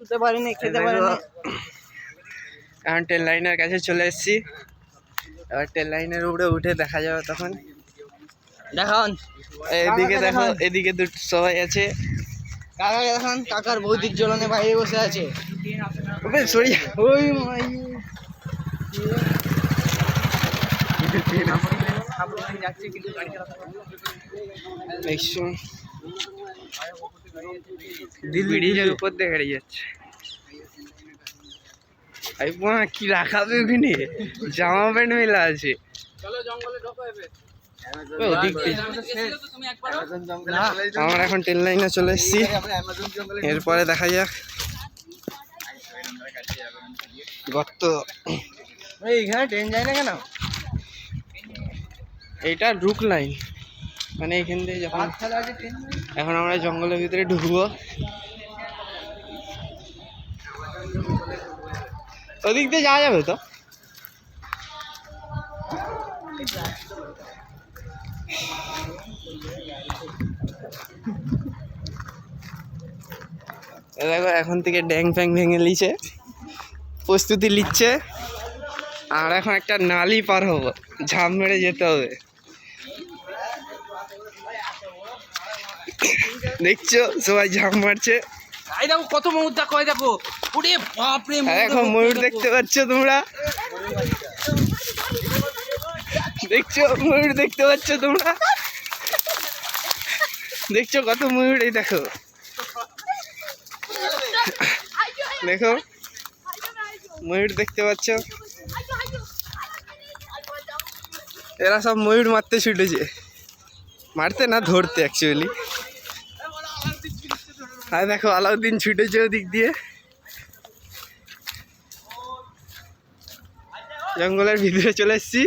শুতে পারিনি, খেতে পারিনি। এখন ট্রেন লাইনের কাছে চলে এসেছি। এবার ট্রেন লাইনের উপরে উঠে দেখা যাবে তখন। দেখান এদিকে দেখো, এদিকে দুটো সবাই আছে। কাকাকে দেখান, কাকার বৌদির জ্বলনে বাইরে বসে আছে। সরি, ওই মাই দিল্লি ব্রিজের উপর দিয়ে গাড়ি যাচ্ছে। কি রাখাবে ওখানে? জামা প্যান্ট মেলা আছে। আমরা এখন ট্রেন লাইনে চলে এসেছি। এরপরে দেখা যাক গর্ত। এইখানে ট্রেন যায় না কেন? এইটা রুক লাইন, মানে এখান থেকে যখন এখন আমরা জঙ্গলের ভিতরে ঢুকবো। ওদিক দিয়ে যাওয়া যাবে তো? দেখো এখন থেকে ড্যাং ফ্যাং ভেঙে লিছে, প্রস্তুতি নিচ্ছে। আর এখন একটা নালি পার হবো, ঝাঁপ মেরে যেতে হবে। দেখছো সবাই ঝাঁপ মারছে। এই দেখো কত ময়ূর, দেখো এই দেখো। ওরে বাপ রে, এখন ময়ূর দেখতে পাচ্ছ তোমরা? দেখছো ময়ূর দেখতে পাচ্ছ তোমরা? দেখছো কত ময়ূর? এই দেখো, দেখো ময়ূর দেখতে পাচ্ছ? এরা সব ময়ূর মারতে ছুটেছে, মারতে না ধরতে অ্যাকচুয়ালি। আর দেখো আলাউদ্দিন ছুটেছে ওদিক দিয়ে। জঙ্গলের ভিতরে চলে এসেছি।